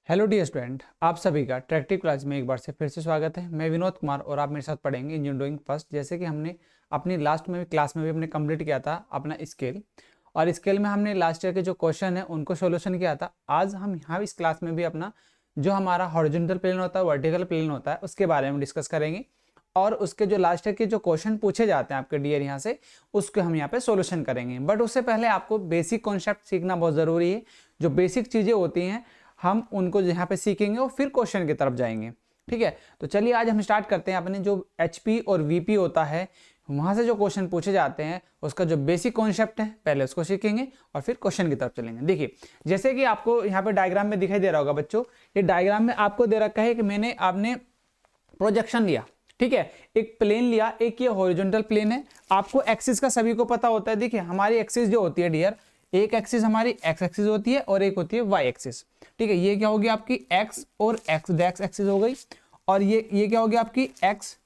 Hello dear student, आप सभी का ट्रैक्टिव क्लास में एक बार से फिर से स्वागत है। मैं विनोद कुमार और आप मेरे साथ पढ़ेंगे इंजीनियरिंग फर्स्ट। जैसे कि हमने अपनी लास्ट में भी क्लास में भी हमने कंप्लीट किया था अपना स्केल, और स्केल में हमने लास्ट ईयर के जो क्वेश्चन है उनको सोल्यूशन किया था। आज हम यहाँ इस क्लास में भी अपना जो हमारा हॉरिजॉन्टल प्लेन होता है, वर्टिकल प्लेन होता है, उसके बारे में डिस्कस करेंगे। और उसके जो लास्ट ईयर के जो क्वेश्चन पूछे जाते हैं आपके डियर यहाँ से, उसको हम यहाँ पे सोल्यूशन करेंगे। बट उससे पहले आपको बेसिक कॉन्सेप्ट सीखना बहुत ज़रूरी है। जो बेसिक चीज़ें होती हैं हम उनको यहाँ पे सीखेंगे और फिर क्वेश्चन की तरफ जाएंगे। ठीक है, तो चलिए आज हम स्टार्ट करते हैं। अपने जो एचपी और वीपी होता है वहाँ से जो क्वेश्चन पूछे जाते हैं उसका जो बेसिक कॉन्सेप्ट है पहले उसको सीखेंगे और फिर क्वेश्चन की तरफ चलेंगे। देखिए, जैसे कि आपको यहाँ पे डायग्राम में दिखाई दे रहा होगा बच्चों, ये डायग्राम में आपको दे रखा है कि आपने प्रोजेक्शन लिया। ठीक है, एक प्लेन लिया, एक ये हॉरिजॉन्टल प्लेन है। आपको एक्सिस का सभी को पता होता है। देखिए, हमारी एक्सिस जो होती है डियर, एक एक्सिस हमारी एक्स एक्सिस होती है और एक होती है वाई एक्सिस। ठीक है, ये क्या होगी आपकी एक्स और एक्स डैश एक्सिस हो गई, और ये क्या होगी आपकी एक्स।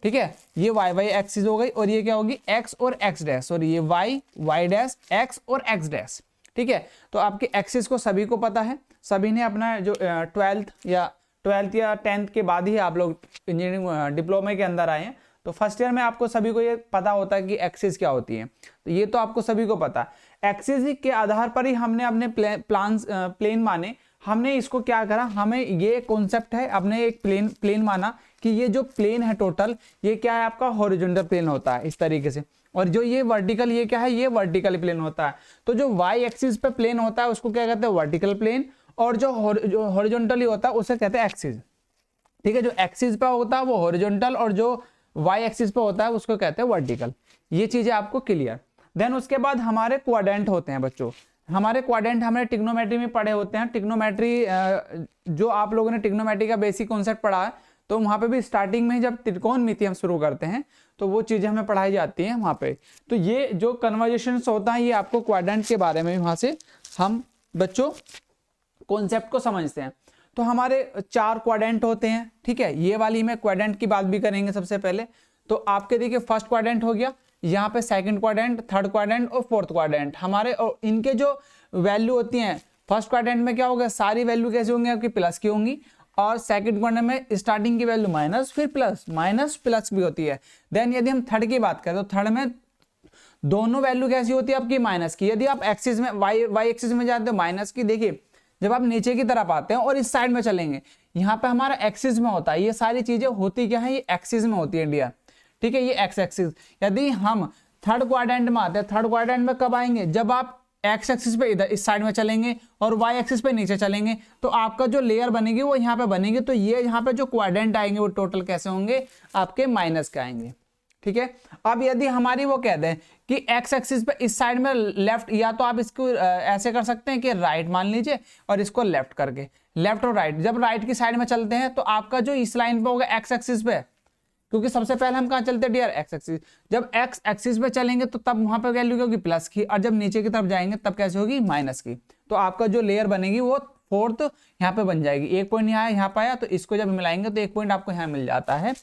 ठीक है, ये वाई वाई एक्सिस हो गई, और ये क्या होगी एक्स और एक्स डैश, और ये वाई वाई डैश एक्स और एक्स डैश। ठीक है, तो आपके एक्सिस को सभी को पता है। सभी ने अपना जो 12th या 10th के बाद ही आप लोग इंजीनियरिंग डिप्लोमा के अंदर आए हैं, तो फर्स्ट ईयर में आपको सभी को ये पता होता है कि एक्सिस क्या होती है। तो ये तो आपको सभी को पता है। एक्सिस के आधार पर ही हमने अपने प्लेन माने। हमने इसको क्या करा, हमें ये कॉन्सेप्ट है, अपने एक प्लेन माना कि ये जो प्लेन है टोटल, ये क्या है आपका हॉरिजॉन्टल प्लेन होता है इस तरीके से। और जो ये वर्टिकल, ये क्या है, ये वर्टिकल प्लेन होता है। तो जो वाई एक्सिस पे प्लेन होता है उसको क्या कहते हैं, वर्टिकल प्लेन, और जो हॉरिजॉन्टली होता है उसे कहते हैं एक्सिस। ठीक है, जो एक्सिस पे होता है वो हॉरिजॉन्टल, और जो वाई एक्सिस पे होता है उसको कहते हैं वर्टिकल। ये चीजें आपको क्लियर। देन उसके बाद हमारे क्वाड्रेंट होते हैं बच्चों। हमारे क्वाड्रेंट हमने ट्रिग्नोमेट्री में पढ़े होते हैं। ट्रिग्नोमेट्री जो आप लोगों ने ट्रिग्नोमेट्री का बेसिक कॉन्सेप्ट पढ़ा है, तो वहाँ पे भी स्टार्टिंग में जब त्रिकोणमिति हम शुरू करते हैं तो वो चीज़ें हमें पढ़ाई जाती हैं वहाँ पे। तो ये जो कन्वर्जेशंस होता है ये आपको क्वाड्रेंट के बारे में वहाँ से हम बच्चों कॉन्सेप्ट को समझते हैं। तो हमारे 4 क्वाड्रेंट होते हैं। ठीक है, ये वाली में क्वाड्रेंट की बात भी करेंगे सबसे पहले। तो आपके देखिए फर्स्ट क्वाड्रेंट हो गया, यहाँ पे सेकंड क्वाड्रेंट, थर्ड क्वाड्रेंट और फोर्थ क्वाड्रेंट हमारे, और इनके जो वैल्यू होती हैं, फर्स्ट क्वाड्रेंट में क्या होगा, सारी वैल्यू कैसे होंगी आपकी प्लस की होंगी, और सेकंड क्वाड्रेंट में स्टार्टिंग की वैल्यू माइनस, फिर प्लस, माइनस प्लस भी होती है। देन यदि हम थर्ड की बात करें तो थर्ड में दोनों वैल्यू कैसी होती है आपकी, माइनस की। यदि आप एक्सिस में वाई एक्सिस में जाते हो माइनस की। देखिए, जब आप नीचे की तरफ आते हैं और इस साइड में चलेंगे, यहाँ पे हमारा एक्सिस में होता है। ये सारी चीजें होती क्या है, ये एक्सिस में होती है इंडिया। ठीक है, ये एक्स एक्सिस। यदि हम थर्ड क्वाड्रेंट में आते हैं, थर्ड क्वाड्रेंट में कब आएंगे, जब आप एक्स एक्सिस पे इधर इस साइड में चलेंगे और वाई एक्सिस पे नीचे चलेंगे, तो आपका जो लेयर बनेगी वो यहाँ पे बनेगी। तो ये यहाँ पे जो क्वाड्रेंट आएंगे वो टोटल कैसे होंगे, आपके माइनस के आएंगे। ठीक है, अब यदि हमारी वो कहते हैं कि एक्स एक्सिस पे इस साइड में लेफ्ट, या तो आप इसको ऐसे कर सकते हैं कि राइट मान लीजिए और इसको लेफ्ट करके, लेफ्ट और राइट। जब राइट की साइड में चलते हैं तो आपका जो इस लाइन पे होगा एक्स एक्सिस पे, क्योंकि सबसे पहले हम कहाँ चलते हैं डियर, एक्स एक्सिस। जब एक्स एक्सिस पे चलेंगे तो तब वहां पे वैल्यू होगी प्लस की, और जब नीचे की तरफ जाएंगे तब कैसे होगी, माइनस की। तो आपका जो लेयर बनेगी वो फोर्थ यहाँ पे बन जाएगी। एक पॉइंट यहाँ पे आया तो इसको जब मिलाएंगे तो एक पॉइंट आपको यहाँ मिल जाता है।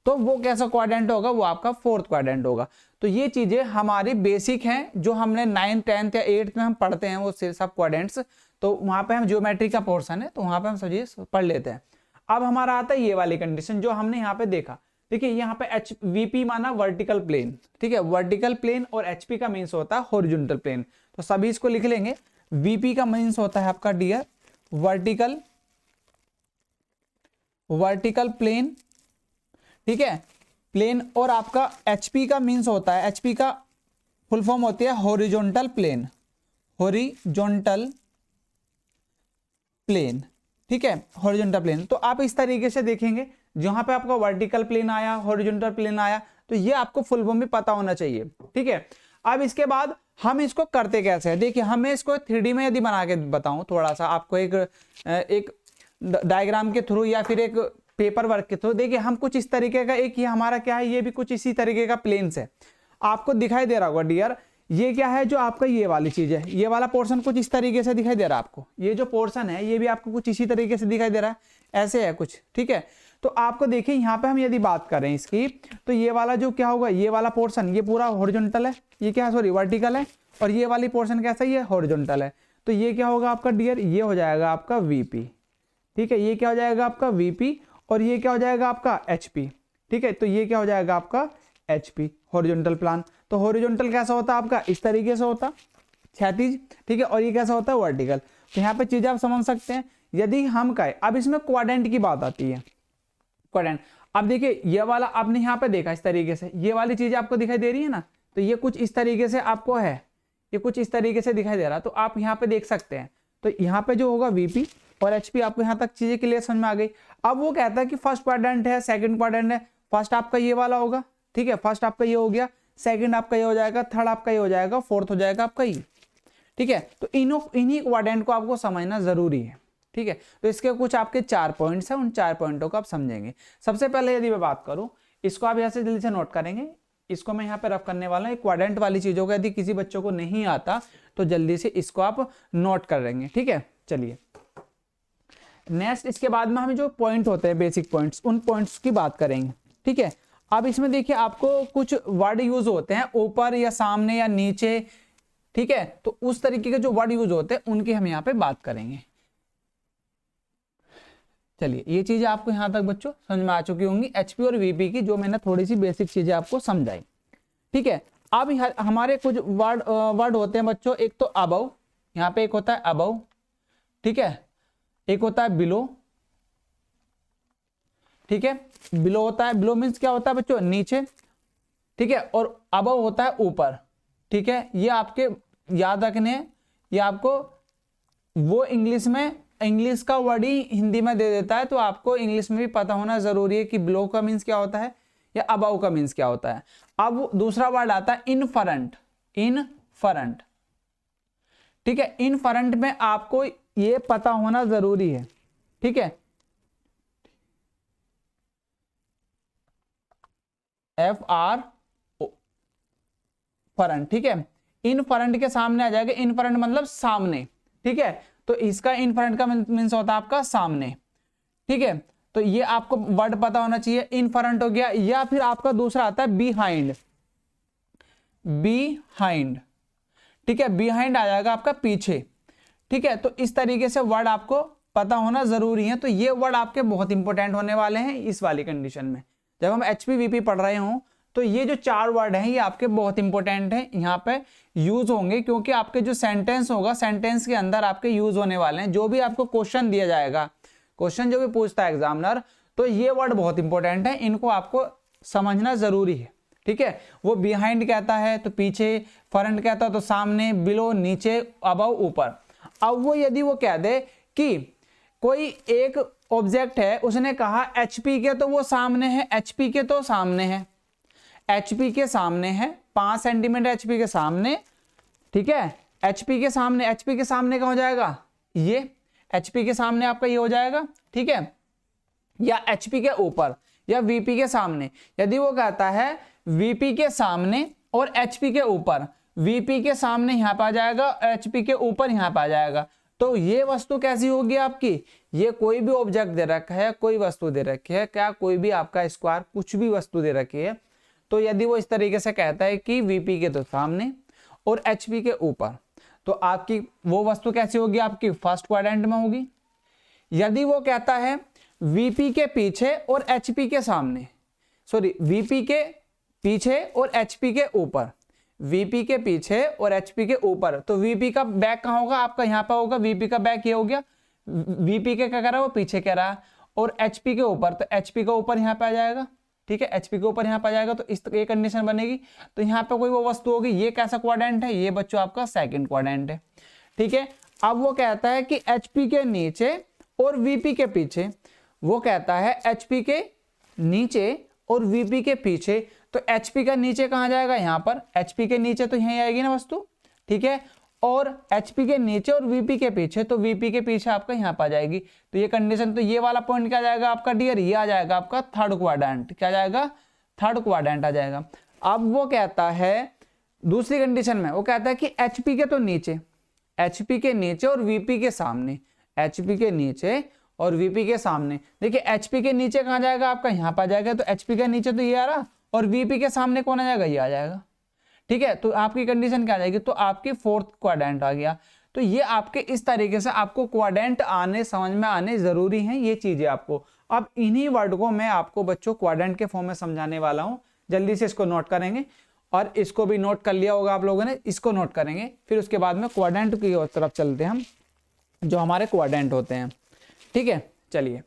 तो वो कैसा क्वाड्रेंट होगा, वो आपका फोर्थ क्वाड्रेंट होगा। तो ये चीजें हमारी बेसिक हैं जो हमने 9th 10th या 8th में हम पढ़ते हैं, वो सब क्वाड्रेंट्स। तो वहां पे हम ज्योमेट्री का पोर्शन है तो वहां पे हम सब चीज पढ़ लेते हैं। अब हमारा आता है ये वाली कंडीशन जो हमने यहाँ पे देखा। देखिए, यहाँ पे वीपी माना वर्टिकल प्लेन। ठीक है, वर्टिकल प्लेन, और एचपी का मीन्स होता है हॉरिजॉन्टल प्लेन। तो सभी इसको लिख लेंगे। वीपी का मीन्स होता है आपका डियर वर्टिकल प्लेन। ठीक है, प्लेन। और आपका एचपी का मीन्स होता है, एचपी का फुल फॉर्म होती है हॉरिजॉन्टल प्लेन, हॉरिजॉन्टल प्लेन। ठीक है, हॉरिजॉन्टल प्लेन। तो आप इस तरीके से देखेंगे, जहां पे आपका वर्टिकल प्लेन आया, हॉरिजॉन्टल प्लेन आया, तो ये आपको फुल फॉर्म भी पता होना चाहिए। ठीक है, अब इसके बाद हम इसको करते कैसे हैं। देखिए, हमें इसको 3D में यदि बना के बताऊं थोड़ा सा आपको, एक डायग्राम के थ्रू या फिर एक पेपर वर्क के थ्रू। देखिए, हम कुछ इस तरीके का, एक ये हमारा क्या है, ये भी कुछ इसी तरीके का प्लेन्स है। आपको दिखाई दे रहा होगा डियर, ये क्या है, जो आपका ये वाली चीज है, ये वाला पोर्शन कुछ इस तरीके से दिखाई दे रहा है आपको। ये जो पोर्शन है ये भी आपको कुछ इसी तरीके से दिखाई दे रहा है, ऐसे है कुछ। ठीक है, तो आपको देखिए यहाँ पे हम यदि बात करें इसकी, तो ये वाला जो क्या होगा, ये वाला पोर्शन ये पूरा हॉरिजॉन्टल है, ये क्या है, सॉरी वर्टिकल है, और ये वाली पोर्शन कैसा है, ये हॉरिजॉन्टल है। तो ये क्या होगा आपका डियर, ये हो जाएगा आपका वीपी। ठीक है, ये क्या हो जाएगा आपका VP और ये क्या हो जाएगा आपका HP। ठीक है, तो ये क्या हो जाएगा आपका HP हॉरिजॉन्टल प्लान। तो हॉरिजॉन्टल कैसा होता है आपका, इस तरीके से होता क्षैतिज। ठीक है, और ये कैसा होता है वर्टिकल। तो यहाँ पे चीजें आप समझ सकते हैं। यदि हम कहें, अब इसमें क्वाड्रेंट की बात आती है, क्वाड्रेंट। अब देखिए ये वाला आपने यहाँ पे देखा इस तरीके से, ये वाली चीज आपको दिखाई दे रही है ना, तो ये कुछ इस तरीके से आपको है, ये कुछ इस तरीके से दिखाई दे रहा है। तो आप यहाँ पे देख सकते हैं, तो यहाँ पे जो होगा VP और HP, आपको यहाँ तक चीजें क्लियर समझ में आ गई। अब वो कहता है कि फर्स्ट क्वाड्रेंट है, सेकंड क्वाड्रेंट है। फर्स्ट आपका ये वाला होगा, ठीक है, फर्स्ट आपका ये हो गया, सेकंड आपका ये हो जाएगा, थर्ड आपका ये हो जाएगा, फोर्थ हो जाएगा आपका ये। ठीक है, तो इन्हीं क्वाड्रेंट को आपको समझना जरूरी है। ठीक है, तो इसके कुछ आपके 4 पॉइंट्स हैं, उन 4 पॉइंटों को आप समझेंगे। सबसे पहले यदि मैं बात करूं, इसको आप यहाँ से जल्दी से नोट करेंगे, इसको मैं यहाँ पे रफ करने वाला हूँ। क्वाड्रेंट वाली चीजों को यदि किसी बच्चों को नहीं आता तो जल्दी से इसको आप नोट करेंगे। ठीक है, चलिए नेक्स्ट, इसके बाद में हम जो पॉइंट होते हैं बेसिक पॉइंट्स, उन पॉइंट्स की बात करेंगे। ठीक है, अब इसमें देखिए आपको कुछ वर्ड यूज होते हैं ऊपर या सामने या नीचे। ठीक है, तो उस तरीके के जो वर्ड यूज होते हैं उनकी हम यहाँ पे बात करेंगे। चलिए, ये चीजें आपको यहाँ तक बच्चों समझ में आ चुकी होंगी, HP और VP की, जो मैंने थोड़ी सी बेसिक चीजें आपको समझाई। ठीक है, अब हमारे कुछ वर्ड होते हैं बच्चों, एक तो अबव, यहाँ पे एक होता है अबव। ठीक है, एक होता है बिलो। ठीक है, बिलो होता है, बिलो मीन्स क्या होता है बच्चों, नीचे। ठीक है, और अबव होता है ऊपर। ठीक है, ये आपके याद रखने हैं, ये आपको वो इंग्लिश का वर्ड ही हिंदी में दे देता है, तो आपको इंग्लिश में भी पता होना जरूरी है कि बिलो का मीन्स क्या होता है या अबव का मीन्स क्या होता है। अब दूसरा वर्ड आता है इनफरंट। इनफरंट, ठीक है, इनफरंट में आपको ये पता होना जरूरी है। ठीक है, FR फरंट। ठीक है, इनफरंट के सामने आ जाएगा, इनफरंट मतलब सामने। ठीक है, तो इसका इनफरंट का मीन्स होता है आपका सामने। ठीक है, तो ये आपको वर्ड पता होना चाहिए, इनफरंट हो गया। या फिर आपका दूसरा आता है बिहाइंड। बिहाइंड, ठीक है, बिहाइंड आ जाएगा आपका पीछे। ठीक है, तो इस तरीके से वर्ड आपको पता होना जरूरी है। तो ये वर्ड आपके बहुत इंपॉर्टेंट होने वाले हैं इस वाली कंडीशन में। जब हम HP VP पढ़ रहे हों तो ये जो 4 वर्ड हैं ये आपके बहुत इंपॉर्टेंट हैं, यहाँ पे यूज होंगे, क्योंकि आपके जो सेंटेंस होगा, सेंटेंस के अंदर आपके यूज होने वाले हैं। जो भी आपको क्वेश्चन दिया जाएगा, क्वेश्चन जो भी पूछता है एग्जामिनर, तो ये वर्ड बहुत इंपॉर्टेंट है, इनको आपको समझना जरूरी है। ठीक है, वो बिहाइंड कहता है तो पीछे, फ्रंट कहता है तो सामने, बिलो नीचे, अबव ऊपर। अब वो यदि वो कह दे कि कोई एक ऑब्जेक्ट है, उसने कहा HP के, तो वो सामने है, HP के तो सामने है, HP के सामने है, 5 सेंटीमीटर HP के सामने। ठीक है, HP के सामने, HP के सामने क्या हो जाएगा, ये HP के सामने आपका ये हो जाएगा। ठीक है, या HP के ऊपर या VP के सामने। यदि वो कहता है VP के सामने और HP के ऊपर, VP के सामने यहाँ पे आ जाएगा, HP के ऊपर यहाँ पे आ जाएगा, तो ये वस्तु कैसी होगी आपकी, ये कोई भी ऑब्जेक्ट दे रखा है, कोई वस्तु दे रखी है, क्या कोई भी आपका स्क्वायर, कुछ भी वस्तु दे रखी है, तो यदि वो इस तरीके से कहता है कि VP के तो सामने और HP के ऊपर, तो आपकी वो वस्तु कैसी होगी, आपकी फर्स्ट क्वाड्रेंट में होगी। यदि वो कहता है VP के पीछे और HP के सामने, सॉरी, VP के पीछे और HP के ऊपर, VP के पीछे और HP के ऊपर, तो VP का बैक कहाँ होगा, आपका यहाँ पर होगा, VP का बैक ये हो गया, VP के क्या कर रहा है, वो पीछे कह रहा है, और HP के ऊपर, तो HP का ऊपर यहाँ पे आ जाएगा। ठीक है, HP के ऊपर यहाँ पे आ जाएगा, तो इस ये कंडीशन बनेगी। तो यहाँ पे कोई वो वस्तु होगी, ये कैसा क्वाड्रेंट है, ये बच्चों आपका सेकंड क्वाड्रेंट है। ठीक है, अब वो कहता है कि HP के नीचे और VP के पीछे, वो कहता है HP के नीचे और VP के पीछे, तो HP का नीचे कहाँ जाएगा, यहाँ पर, HP के नीचे तो यहीं आएगी ना वस्तु। ठीक है, और HP के नीचे और VP के पीछे, तो VP के पीछे आपका यहाँ पर आ जाएगी। तो ये कंडीशन, तो ये वाला पॉइंट क्या जाएगा आपका डियर, ये आ जाएगा आपका थर्ड क्वाड्रेंट। क्या जाएगा, थर्ड क्वाड्रेंट आ जाएगा। अब वो कहता है दूसरी कंडीशन में, वो कहता है कि HP के तो नीचे, HP के नीचे और VP के सामने, HP के नीचे और VP के सामने। देखिए HP के नीचे कहाँ जाएगा आपका, यहाँ पर आ जाएगा, तो HP के नीचे तो ये आ रहा, और VP के सामने कौन आ जाएगा, ये आ जाएगा। ठीक है, तो आपकी कंडीशन क्या आ जाएगी, तो आपकी फोर्थ क्वाड्रेंट आ गया। तो ये आपके इस तरीके से आपको क्वाड्रेंट आने समझ में आने जरूरी हैं ये चीजें आपको। अब इन्हीं वर्ड को मैं आपको बच्चों क्वाड्रेंट के फॉर्म में समझाने वाला हूं, जल्दी से इसको नोट करेंगे और इसको भी नोट कर लिया होगा आप लोगों ने, इसको नोट करेंगे, फिर उसके बाद में क्वाड्रेंट की तरफ चलते हैं हम, जो हमारे क्वाड्रेंट होते हैं। ठीक है, चलिए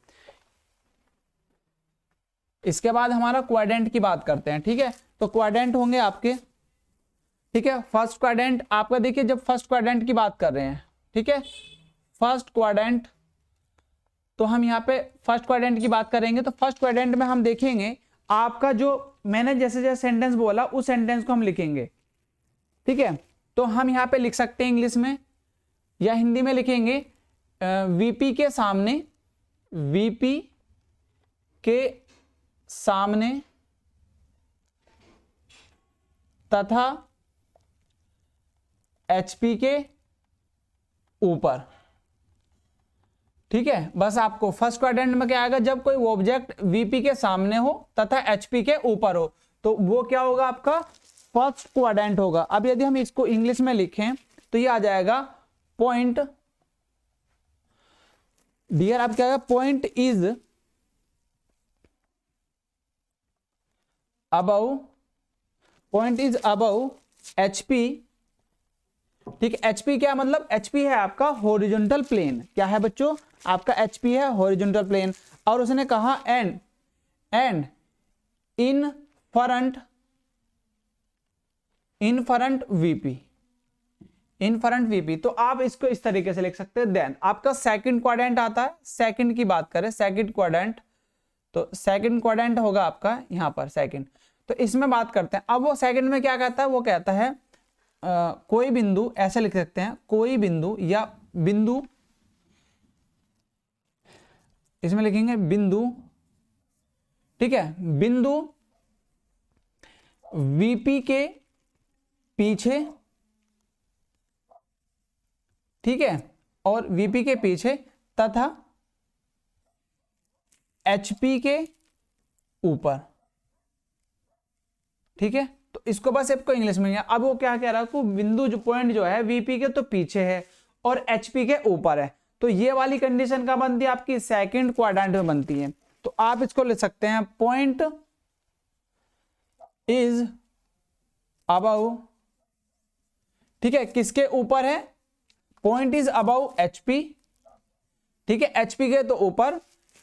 इसके बाद हमारा क्वाड्रेंट की बात करते हैं। ठीक है, तो क्वाड्रेंट होंगे आपके, ठीक है, फर्स्ट क्वाड्रेंट आपका देखिए, जब फर्स्ट क्वाड्रेंट की बात कर रहे हैं, ठीक है, फर्स्ट क्वाड्रेंट, तो हम यहाँ पे फर्स्ट क्वाड्रेंट की बात करेंगे। तो फर्स्ट क्वाड्रेंट में हम देखेंगे आपका जो मैंने जैसे जैसे सेंटेंस बोला उस सेंटेंस को हम लिखेंगे। ठीक है, तो हम यहाँ पे लिख सकते हैं इंग्लिश में या हिंदी में लिखेंगे, वीपी के सामने, वीपी के सामने तथा एचपी के ऊपर। ठीक है, बस आपको फर्स्ट क्वाड्रेंट में क्या आएगा, जब कोई ऑब्जेक्ट वीपी के सामने हो तथा एचपी के ऊपर हो तो वो क्या होगा, आपका फर्स्ट क्वाड्रेंट होगा। अब यदि हम इसको इंग्लिश में लिखें तो ये आ जाएगा पॉइंट, डियर आप क्या आएगा, point is above, point is above HP. ठीक है, एचपी क्या मतलब, एचपी है आपका हॉरिजॉन्टल प्लेन। क्या है बच्चों, आपका एचपी है हॉरिजॉन्टल प्लेन। और उसने कहा and in front VP, in front VP. तो आप इसको इस तरीके से लिख सकते हैं। देन आपका सेकंड क्वाड्रेंट आता है, सेकंड की बात करें, सेकंड क्वाड्रेंट, तो सेकंड क्वाड्रेंट होगा आपका यहां पर सेकंड। तो इसमें बात करते हैं, अब वो सेकंड में क्या कहता है, वो कहता है कोई बिंदु, ऐसे लिख सकते हैं, कोई बिंदु या बिंदु, इसमें लिखेंगे बिंदु। ठीक है, बिंदु वीपी के पीछे, ठीक है, और वीपी के पीछे तथा एचपी के ऊपर। ठीक है, तो इसको बस आपको इंग्लिश में, अब वो क्या कह रहा है को बिंदु जो पॉइंट जो है वीपी के तो पीछे है और एचपी के ऊपर है। तो ये वाली कंडीशन का बनती है आपकी सेकंड क्वाड्रेंट में बनती है। तो आप इसको लिख सकते हैं पॉइंट इज अबव, ठीक है, किसके ऊपर है, पॉइंट इज अबव एचपी। ठीक है, एचपी के तो ऊपर,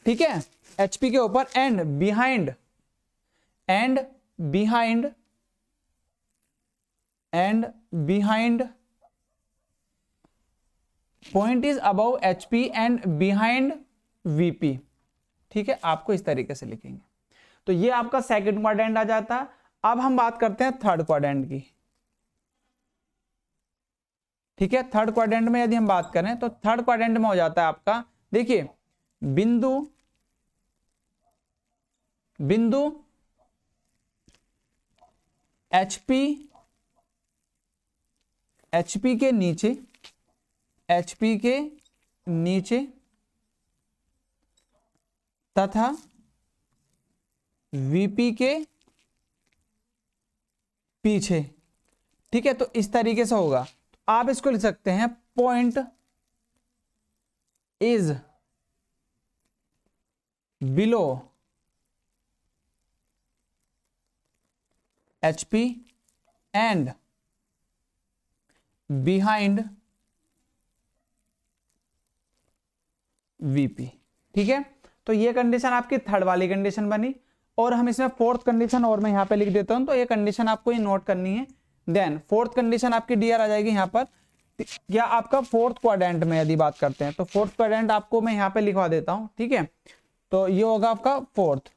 ठीक है, एचपी के ऊपर, and behind point is above HP and behind VP. ठीक है, आपको इस तरीके से लिखेंगे। तो ये आपका सेकंड क्वाड्रेंट आ जाता है। अब हम बात करते हैं थर्ड क्वाड्रेंट की। ठीक है, थर्ड क्वाड्रेंट में यदि हम बात करें तो थर्ड क्वाड्रेंट में हो जाता है आपका, देखिए बिंदु एचपी के नीचे तथा वीपी के पीछे। ठीक है, तो इस तरीके से होगा। आप इसको लिख सकते हैं point is below HP and behind VP. ठीक है, तो ये कंडीशन आपकी थर्ड वाली कंडीशन बनी। और हम इसमें फोर्थ कंडीशन और मैं यहां पे लिख देता हूं, तो ये कंडीशन आपको ये नोट करनी है। देन फोर्थ कंडीशन आपकी डियर आ जाएगी यहां पर, या आपका फोर्थ क्वाड्रेंट में यदि बात करते हैं तो फोर्थ क्वाड्रेंट आपको मैं यहां पे लिखवा देता हूं। ठीक है, तो ये होगा आपका फोर्थ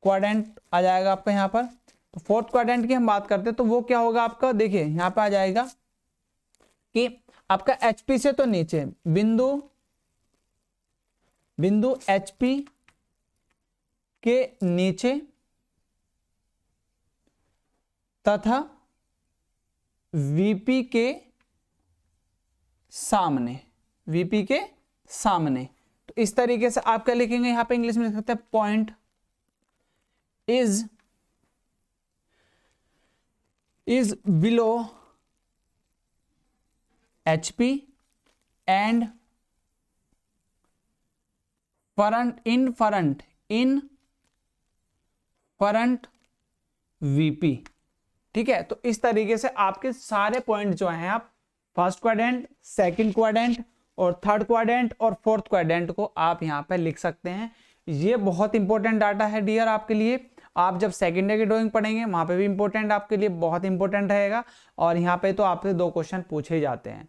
क्वाड्रेंट आ जाएगा आपका यहां पर। तो फोर्थ क्वाड्रेंट की हम बात करते हैं तो वो क्या होगा आपका, देखिए यहां पे आ जाएगा कि आपका एचपी से तो नीचे बिंदु एचपी के नीचे तथा वीपी के सामने, तो इस तरीके से आप क्या लिखेंगे, यहां पे इंग्लिश में लिख सकते हैं point is below HP and in front VP। ठीक है, तो इस तरीके से आपके सारे पॉइंट जो हैं आप फर्स्ट क्वाड्रेंट, सेकंड क्वाड्रेंट और थर्ड क्वाड्रेंट और फोर्थ क्वाड्रेंट को आप यहाँ पे लिख सकते हैं। ये बहुत इंपॉर्टेंट डाटा है डियर आपके लिए। आप जब सेकेंडरी की ड्राइंग पढ़ेंगे वहां पे भी इंपॉर्टेंट आपके लिए बहुत इंपॉर्टेंट रहेगा, और यहाँ पे तो आपसे 2 क्वेश्चन पूछे जाते हैं।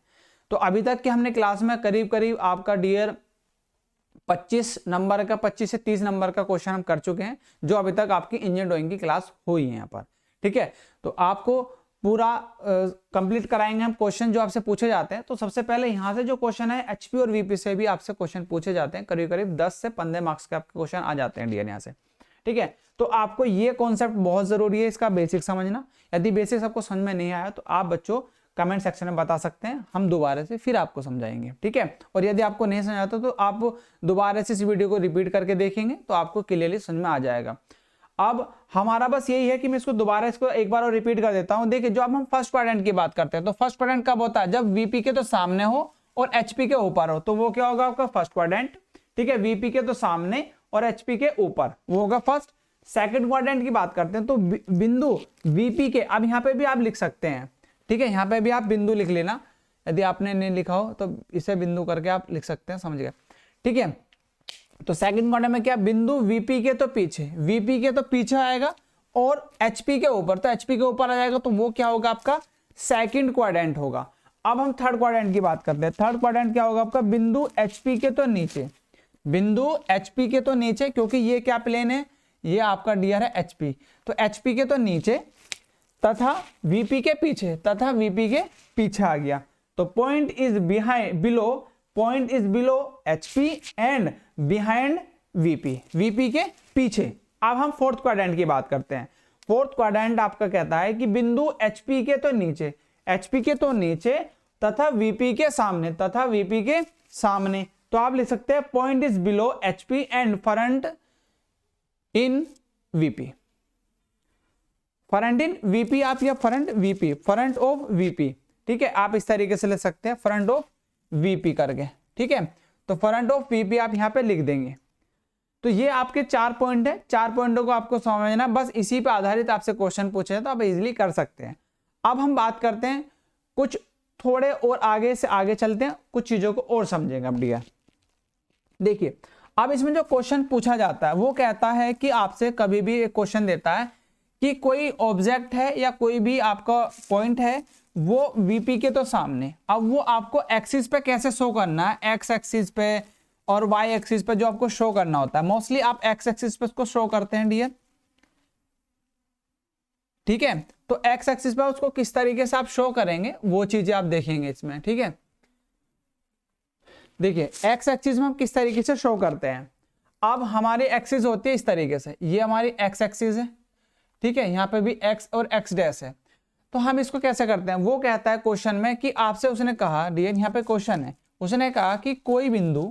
तो अभी तक के हमने क्लास में करीब करीब आपका डियर 25 नंबर का 25 से 30 नंबर का क्वेश्चन हम कर चुके हैं, जो अभी तक आपकी इंजीनियर ड्राइंग की क्लास हुई है यहाँ पर। ठीक है, तो आपको पूरा कंप्लीट कराएंगे हम क्वेश्चन जो आपसे पूछे जाते हैं। तो सबसे पहले यहाँ से जो क्वेश्चन है HP और VP से भी आपसे क्वेश्चन पूछे जाते हैं, करीब करीब 10 से 15 मार्क्स के आपके क्वेश्चन आ जाते हैं डियर यहाँ से। ठीक है, तो आपको ये कॉन्सेप्ट बहुत जरूरी है, इसका बेसिक समझना। यदि बेसिक आपको समझ में नहीं आया तो आप बच्चों कमेंट सेक्शन में बता सकते हैं, हम दोबारा से फिर आपको समझाएंगे। ठीक है, और यदि आपको नहीं समझ आता तो आप दोबारा से इस वीडियो को रिपीट करके देखेंगे तो आपको क्लियरली समझ में आ जाएगा। अब हमारा बस यही है कि मैं इसको दोबारा इसको एक बार और रिपीट कर देता हूं। देखिए, जो अब हम फर्स्ट क्वाड्रेंट की बात करते हैं तो फर्स्ट क्वाड्रेंट कब होता है? जब VP के तो सामने हो और HP के ऊपर हो, तो वो क्या होगा आपका फर्स्ट क्वाड्रेंट। ठीक है, VP के तो सामने और HP के ऊपर, वो होगा फर्स्ट। सेकंड क्वाड्रेंट की बात करते हैं तो बिंदु VP के, अब यहाँ पे भी आप लिख सकते हैं। ठीक है, यहाँ पे भी आप बिंदु लिख लेना, यदि आपने नहीं लिखा हो तो इसे बिंदु करके आप लिख सकते हैं, समझ गए। ठीक है, तो सेकंड क्वाड्रेंट में क्या, बिंदु VP के तो पीछे, VP के तो पीछे आएगा और HP के ऊपर, तो HP के ऊपर आ जाएगा, तो वो क्या होगा आपका सेकंड क्वाड्रेंट होगा। अब हम थर्ड क्वाड्रेंट की बात करते हैं। थर्ड क्वाड्रेंट क्या होगा आपका, बिंदु HP के तो नीचे, बिंदु HP के तो नीचे, क्योंकि ये क्या प्लेन है, ये आपका डियर है HP, तो HP के तो नीचे तथा VP के पीछे, तथा VP के पीछे आ गया, तो point is behind below, point is below HP and behind VP, VP के पीछे। अब हम फोर्थ क्वाड्रेंट की बात करते हैं। फोर्थ क्वाड्रेंट आपका कहता है कि बिंदु HP के तो नीचे, HP के तो नीचे तथा VP के सामने, तथा VP के सामने, तो आप लिख सकते हैं point is below HP and front in VP, front in VP आप, या front VP, front of VP। ठीक है, आप इस तरीके से ले सकते हैं फ्रंट ऑफ VP करके। ठीक है, तो फ्रंट ऑफ VP आप यहाँ पे लिख देंगे। तो ये आपके 4 पॉइंट है, 4 पॉइंटों को आपको समझना, बस इसी पे आधारित आपसे क्वेश्चन पूछे हैं तो आप इजीली कर सकते हैं। अब हम बात करते हैं कुछ थोड़े और आगे से आगे चलते हैं, कुछ चीजों को और समझेंगे अब डियर। देखिए, अब इसमें जो क्वेश्चन पूछा जाता है वो कहता है कि आपसे कभी भी एक क्वेश्चन देता है कि कोई ऑब्जेक्ट है या कोई भी आपका पॉइंट है, वो VP के तो सामने, अब वो आपको एक्सिस पे कैसे शो करना है, एक्स एक्सिस पे और वाई एक्सिस पे जो आपको शो करना होता है। मोस्टली आप एक्स एक्सिस पे उसको शो करते हैं डियर। ठीक है, तो एक्स एक्सिस पे उसको किस तरीके से आप शो करेंगे वो चीजें आप देखेंगे इसमें। ठीक है, देखिए एक्स एक्सिस में हम किस तरीके से शो करते हैं। अब हमारी एक्सिस होती है इस तरीके से, ये हमारी एक्स एक्सिस है। ठीक है, यहाँ पे भी एक्स और एक्स डैश है, तो हम इसको कैसे करते हैं, वो कहता है क्वेश्चन में कि आपसे उसने कहा डियर, यहाँ पे क्वेश्चन है, उसने कहा कि कोई बिंदु,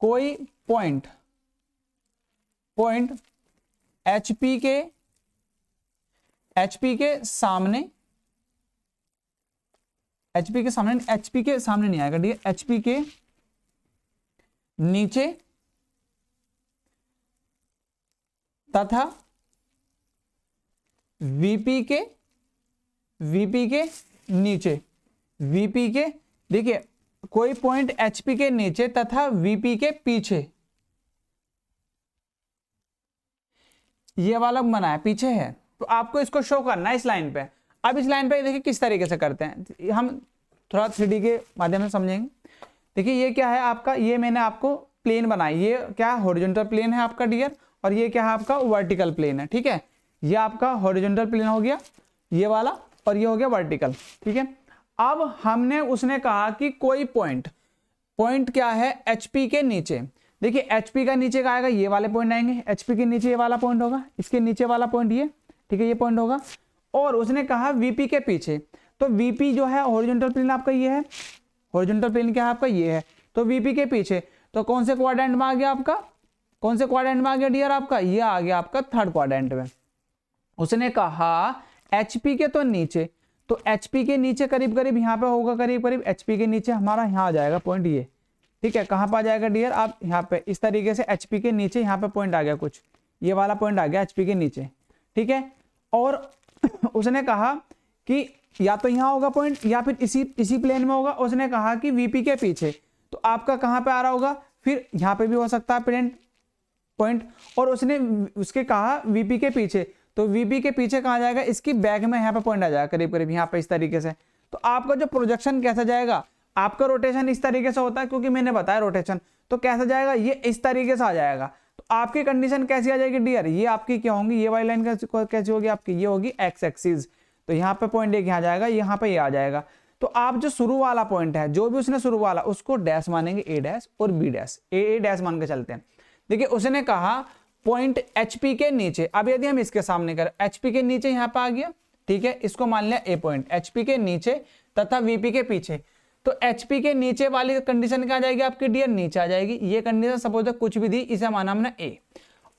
कोई पॉइंट HP के सामने, HP के सामने नहीं आएगा डियर, HP के नीचे तथा VP के नीचे, VP के, देखिए कोई पॉइंट HP के नीचे तथा VP के पीछे, ये वाला बना है, पीछे है, तो आपको इसको शो करना है इस लाइन पे। अब इस लाइन पे देखिए किस तरीके से करते हैं, हम थोड़ा 3D के माध्यम से समझेंगे। देखिए ये क्या है आपका, ये मैंने आपको प्लेन बनाई, ये क्या हॉरिजॉन्टल प्लेन है आपका डियर, और ये क्या है आपका वर्टिकल प्लेन है। ठीक है, ये आपका हॉरिजॉन्टल प्लेन हो गया ये वाला, और ये हो गया वर्टिकल। ठीक है, अब हमने उसने कहा कि कोई पॉइंट क्या है HP के नीचे, देखिए HP का नीचे का आएगा, ये वाले पॉइंट आएंगे, HP के नीचे ये वाला पॉइंट होगा, इसके नीचे वाला पॉइंट ये, ठीक है, ये पॉइंट होगा, और उसने कहा VP के पीछे, तो VP जो है हॉरिजॉन्टल प्लेन आपका ये है, हॉरिजॉन्टल प्लेन क्या है आपका ये है, तो VP के पीछे, तो कौन से क्वाड्रेंट में आ गया आपका, कौन से क्वाड्रेंट में आ गया डियर आपका, ये आ गया आपका थर्ड क्वाड्रेंट में। उसने कहा HP के तो नीचे तो HP के नीचे करीब करीब यहाँ पे होगा, करीब करीब HP के नीचे हमारा यहाँ आ जाएगा पॉइंट ये, ठीक है। कहाँ पर आ जाएगा डियर, आप यहाँ पे इस तरीके से HP के नीचे यहाँ पे पॉइंट आ गया, कुछ ये वाला पॉइंट आ गया HP के नीचे, ठीक है। और उसने कहा कि या तो यहाँ होगा पॉइंट या फिर इसी प्लेन में होगा। उसने कहा कि VP के पीछे, तो आपका कहाँ पे आ रहा होगा, फिर यहाँ पे भी हो सकता है पॉइंट। और उसने उसके कहा VP के पीछे, तो VP के पीछे कहाँ जाएगा, इसकी बैक में यहाँ पे पॉइंट आ जाएगा करीब करीब यहाँ पे इस तरीके से। तो आपका जो प्रोजेक्शन कैसा जाएगा, आपका रोटेशन इस तरीके से होता है, क्योंकि मैंने बताया रोटेशन, तो कैसा जाएगा, ये इस तरीके से आ जाएगा। तो आपकी कंडीशन कैसी आ जाएगी डियर, ये आपकी क्या होंगी, ये वाली लाइन कैसी होगी आपकी, ये होगी एक्स एक्सिस। तो यहाँ पे पॉइंट एक यहाँ जाएगा, यहाँ पे ये आ जाएगा। तो आप जो शुरू वाला पॉइंट है, जो भी उसने शुरू वाला, उसको डैश मानेंगे, A डैश और B डैश, ए डैश मान के चलते हैं। देखिए उसने कहा पॉइंट HP के नीचे, अब यदि हम इसके सामने करें, HP के नीचे यहाँ पे आ गया, ठीक है, इसको मान लिया A पॉइंट, HP के नीचे तथा VP के पीछे। तो HP के नीचे वाली कंडीशन क्या आ जाएगी आपकी डियर, नीचे आ जाएगी। ये कंडीशन सपोज कुछ भी दी, इसे माना हमने A।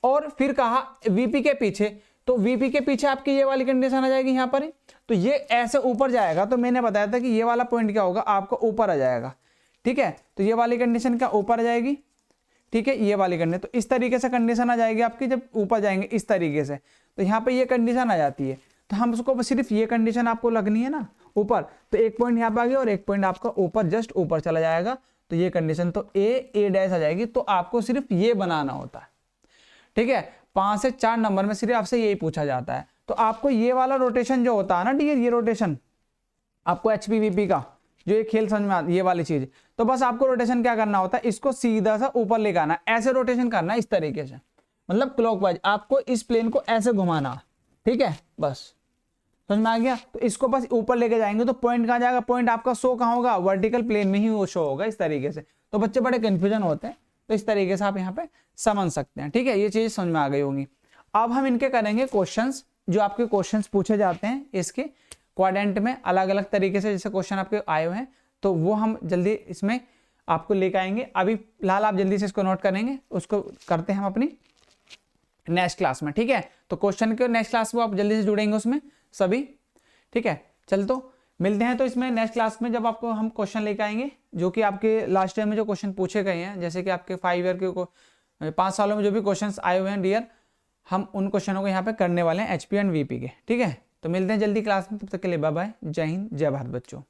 और फिर कहा VP के पीछे, तो VP के पीछे आपकी ये वाली कंडीशन आ जाएगी यहाँ पर ही। तो ये ऐसे ऊपर जाएगा, तो मैंने बताया था कि ये वाला पॉइंट क्या होगा, आपको ऊपर आ जाएगा, ठीक है। तो ये वाली कंडीशन क्या ऊपर आ जाएगी, ठीक है, ये वाली कंडीशन। तो इस तरीके से कंडीशन आ जाएगी आपकी, जब ऊपर जाएंगे इस तरीके से, तो यहाँ पे ये कंडीशन आ जाती है। तो हम उसको सिर्फ ये कंडीशन आपको लगनी है ना ऊपर, तो एक पॉइंट यहाँ पे आ गया और एक पॉइंट आपका ऊपर जस्ट ऊपर चला जाएगा। तो ये कंडीशन तो A डैश आ जाएगी। तो आपको सिर्फ ये बनाना होता है, ठीक है। 5 से 4 नंबर में सिर्फ आपसे यही पूछा जाता है। तो आपको ये वाला रोटेशन जो होता है ना डियर, ये रोटेशन आपको HP VP का जो ये खेल समझ में आता है, ये वाली चीज, तो बस आपको रोटेशन क्या करना होता है, इसको सीधा सा ऊपर लेकर आना, ऐसे रोटेशन करना है इस तरीके से, मतलब क्लॉकवाइज आपको इस प्लेन को ऐसे घुमाना, ठीक है। बस समझ में आ गया। तो इसको बस ऊपर लेके जाएंगे तो पॉइंट कहाँ जाएगा, पॉइंट आपका शो कहाँ होगा, वर्टिकल प्लेन में ही वो शो होगा इस तरीके से। तो बच्चे बड़े कंफ्यूजन होते हैं, तो इस तरीके से आप यहाँ पे समझ सकते हैं, ठीक है। ये चीज समझ में आ गई होंगी। अब हम इनके करेंगे क्वेश्चंस, जो आपके क्वेश्चंस पूछे जाते हैं इसके क्वाड्रेंट में अलग अलग तरीके से, जैसे क्वेश्चन आपके आए हुए हैं, तो वो हम जल्दी इसमें आपको लेकर आएंगे। अभी फिलहाल आप जल्दी से इसको नोट करेंगे, उसको करते हैं हम अपनी नेक्स्ट क्लास में, ठीक है। तो क्वेश्चन के नेक्स्ट क्लास में आप जल्दी से जुड़ेंगे उसमें सभी, ठीक है। चल तो मिलते हैं तो इसमें नेक्स्ट क्लास में, जब आपको हम क्वेश्चन लेकर आएंगे जो कि आपके लास्ट टाइम में जो क्वेश्चन पूछे गए हैं, जैसे कि आपके 5 ईयर के 5 सालों में जो भी क्वेश्चन आए हुए हैं डियर, हम उन क्वेश्चनों को यहाँ पे करने वाले हैं HP एंड VP के, ठीक है। तो मिलते हैं जल्दी क्लास में, तब तक के लिए बाय बाय, जय हिंद जय भारत बच्चों।